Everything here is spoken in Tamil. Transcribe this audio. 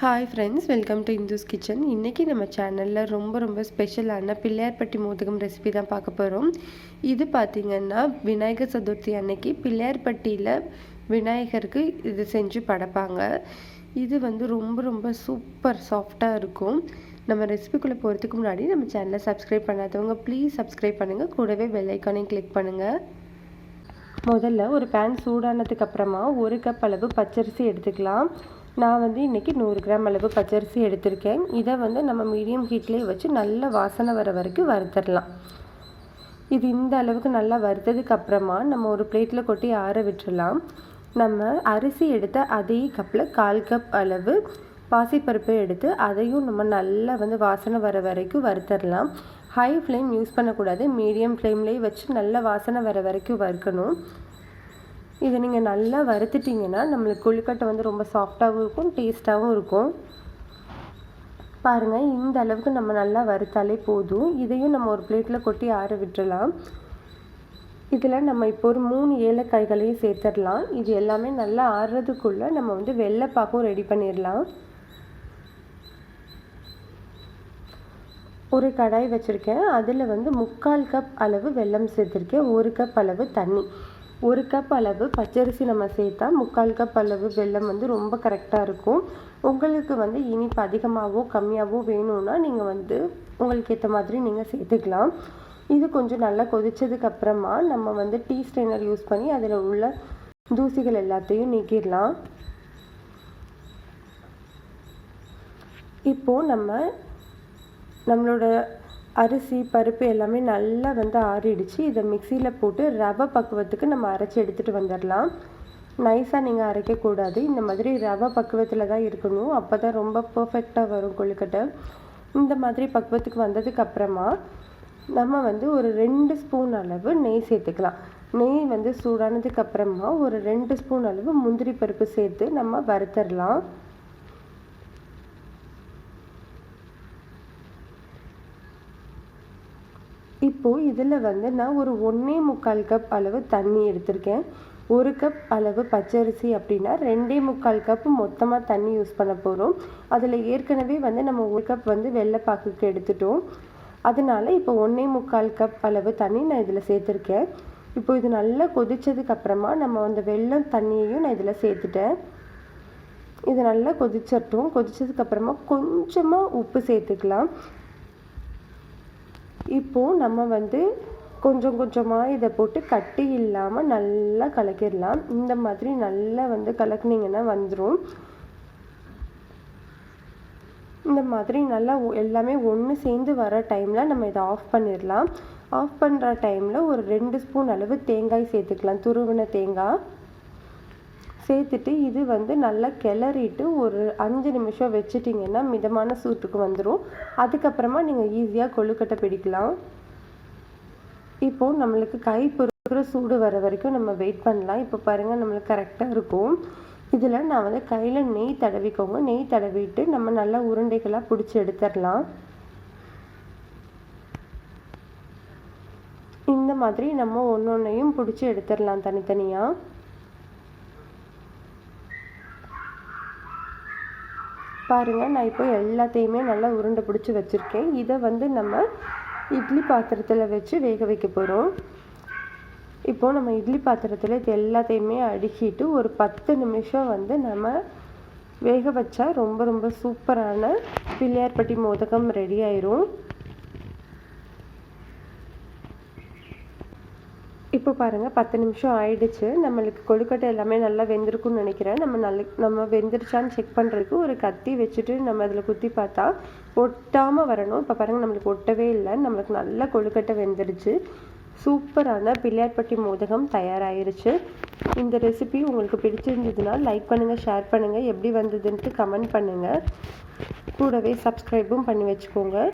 Hi friends, welcome to Indhu's kitchen. இன்றைக்கி நம்ம சேனலில் ரொம்ப ஸ்பெஷலான பிள்ளையார்பட்டி மோதகம் ரெசிபி தான் பார்க்க போகிறோம். இது பார்த்திங்கன்னா விநாயகர் சதுர்த்தி அன்னைக்கு பிள்ளையார்பட்டியில் விநாயகருக்கு இது செஞ்சு படைப்பாங்க. இது வந்து ரொம்ப சூப்பர் சாஃப்டாக இருக்கும். நம்ம ரெசிபிக்குள்ளே போகிறதுக்கு முன்னாடி நம்ம சேனலை சப்ஸ்கிரைப் பண்ணாதவங்க ப்ளீஸ் சப்ஸ்கிரைப் பண்ணுங்கள். கூடவே பெல் ஐக்கானையும் கிளிக் பண்ணுங்கள். முதல்ல ஒரு பேன் சூடானதுக்கு அப்புறமா 1 கப் அளவு பச்சரிசி எடுத்துக்கலாம். நான் வந்து இன்றைக்கி 100 கிராம் அளவு பச்சரிசி எடுத்திருக்கேன். இதை வந்து நம்ம மீடியம் ஹீட்லேயே வச்சு நல்ல வாசனை வர வரைக்கும் வறுத்துடலாம். இது இந்த அளவுக்கு நல்லா வறுத்ததுக்கு அப்புறமா நம்ம ஒரு பிளேட்டில் கொட்டி ஆற விட்டுடலாம். நம்ம அரிசி எடுத்த அதே கப்பில் 1/4 கப் அளவு பாசிப்பருப்பு எடுத்து அதையும் நம்ம நல்லா வந்து வாசனை வர வரைக்கும் வறுத்துடலாம். ஹை ஃப்ளேம் யூஸ் பண்ணக்கூடாது, மீடியம் ஃப்ளேம்லேயே வச்சு நல்ல வாசனை வர வரைக்கும் வறுக்கணும். இதை நீங்கள் நல்லா வறுத்துட்டிங்கன்னா நம்மளுக்கு கொழுக்கட்டை வந்து ரொம்ப சாஃப்டாகவும் இருக்கும், டேஸ்ட்டாகவும் இருக்கும். பாருங்கள், இந்த அளவுக்கு நம்ம நல்லா வறுத்தாலே போதும். இதையும் நம்ம ஒரு பிளேட்டில் கொட்டி ஆற விட்டுடலாம். இதில் நம்ம இப்போ ஒரு 3 ஏலக்காய்களையும் சேர்த்துடலாம். இது எல்லாமே நல்லா ஆறுறதுக்குள்ளே நம்ம வந்து வெள்ளைப்பாக்கும் ரெடி பண்ணிடலாம். ஒரு கடாய் வச்சுருக்கேன். அதில் வந்து 3/4 கப் அளவு வெல்லம் சேர்த்துருக்கேன். 1 கப் அளவு தண்ணி. 1 கப் அளவு பச்சரிசி நம்ம சேர்த்தா 3/4 கப் அளவு வெல்லம் வந்து ரொம்ப கரெக்டாக இருக்கும். உங்களுக்கு வந்து இனிப்பு அதிகமாகவோ கம்மியாகவோ வேணும்னா நீங்கள் வந்து உங்களுக்கு ஏற்ற மாதிரி நீங்கள் சேர்த்துக்கலாம். இது கொஞ்சம் நல்லா கொதித்ததுக்கப்புறமா நம்ம வந்து டீ ஸ்ட்ரெயினர் யூஸ் பண்ணி அதில் உள்ள தூசிகள் எல்லாத்தையும் நீக்கிடலாம். இப்போது நம்மளோட அரிசி பருப்பு எல்லாமே நல்லா வந்து ஆறிடுச்சு. இதை மிக்சியில் போட்டு ரவை பக்குவத்துக்கு நம்ம அரைச்சி எடுத்துகிட்டு வந்துடலாம். நைஸாக நீங்கள் அரைக்கக்கூடாது, இந்த மாதிரி ரவை பக்குவத்தில் தான் இருக்கணும். அப்போ தான் ரொம்ப பர்ஃபெக்டாக வரும் கொழுக்கட்டை. இந்த மாதிரி பக்குவத்துக்கு வந்ததுக்கப்புறமா நம்ம வந்து ஒரு 2 ஸ்பூன் அளவு நெய் சேர்த்துக்கலாம். நெய் வந்து சூடானதுக்கப்புறமா ஒரு 2 ஸ்பூன் அளவு முந்திரி பருப்பு சேர்த்து நம்ம வறுத்தரலாம். இப்போது இதில் வந்து நான் ஒரு 1.25 கப் அளவு தண்ணி எடுத்திருக்கேன். 1 கப் அளவு பச்சரிசி அப்படின்னா 2.25 கப் மொத்தமாக தண்ணி யூஸ் பண்ண போகிறோம். அதில் ஏற்கனவே வந்து நம்ம 1 கப் வந்து வெள்ளைப்பாக்குக்கு எடுத்துட்டோம். அதனால் இப்போ 1.25 கப் அளவு தண்ணி நான் இதில் சேர்த்துருக்கேன். இப்போ இது நல்லா கொதித்ததுக்கப்புறமா நம்ம அந்த வெல்லம் தண்ணியையும் நான் இதில் சேர்த்துட்டேன். இது நல்லா கொதிச்சிட்டோம். கொதித்ததுக்கப்புறமா கொஞ்சமாக உப்பு சேர்த்துக்கலாம். இப்போது நம்ம வந்து கொஞ்சமாக இதை போட்டு கட்டி இல்லாமல் நல்லா கலக்கிடலாம். இந்த மாதிரி நல்லா வந்து கலக்குனிங்கன்னா வந்துடும். இந்த மாதிரி நல்லா எல்லாமே ஒன்று சேர்ந்து வர டைமில் நம்ம இதை ஆஃப் பண்ணிடலாம். ஆஃப் பண்ணுற டைமில் ஒரு 2 ஸ்பூன் அளவு தேங்காய் சேர்த்துக்கலாம், துருவின தேங்காய் சேர்த்துட்டு இது வந்து நல்லா கிளறிட்டு ஒரு 5 நிமிஷம் வச்சிட்டிங்கன்னா மிதமான சூட்டுக்கு வந்துடும். அதுக்கப்புறமா நீங்கள் ஈஸியாக கொழுக்கட்டை பிடிக்கலாம். இப்போது நம்மளுக்கு கை பொறுக்கிற சூடு வர வரைக்கும் நம்ம வெயிட் பண்ணலாம். இப்போ பாருங்கள், நம்மளுக்கு கரெக்டாக இருக்கும். இதில் நான் வந்து கையில் நெய் தடவிக்கோங்க. நெய் தடவிட்டு நம்ம நல்லா உருண்டைகளாக பிடிச்சி எடுத்துடலாம். இந்த மாதிரி நம்ம ஒன்றொன்றையும் பிடிச்சி எடுத்துடலாம் தனித்தனியாக. பாருங்கள், நான் இப்போ எல்லாத்தையுமே நல்லா உருண்டை பிடிச்சி வச்சுருக்கேன். இதை வந்து நம்ம இட்லி பாத்திரத்தில் வச்சு வேக வைக்க போகிறோம். இப்போது நம்ம இட்லி பாத்திரத்தில் இது எல்லாத்தையுமே அடுக்கிட்டு ஒரு 10 நிமிஷம் வந்து நம்ம வேக வச்சா ரொம்ப சூப்பரான பிள்ளையார்பட்டி மோதகம் ரெடி ஆயிரும். இப்போ பாருங்கள், 10 நிமிஷம் ஆயிடுச்சு. நம்மளுக்கு கொழுக்கட்டை எல்லாமே நல்லா வெந்திருக்குன்னு நினைக்கிறேன். நம்ம வெந்துருச்சான்னு செக் பண்ணுறதுக்கு ஒரு கத்தி வச்சுட்டு நம்ம அதில் குத்தி பார்த்தா ஒட்டாமல் வரணும். இப்போ பாருங்கள், நம்மளுக்கு ஒட்டவே இல்லை. நம்மளுக்கு நல்லா கொழுக்கட்டை வெந்துருச்சு. சூப்பரான பிள்ளையார்பட்டி மோதகம் தயாராகிருச்சு. இந்த ரெசிபி உங்களுக்கு பிடிச்சிருந்ததுன்னா லைக் பண்ணுங்கள், ஷேர் பண்ணுங்கள், எப்படி வந்ததுன்ட்டு கமெண்ட் பண்ணுங்கள். கூடவே சப்ஸ்கிரைபும் பண்ணி வச்சுக்கோங்க.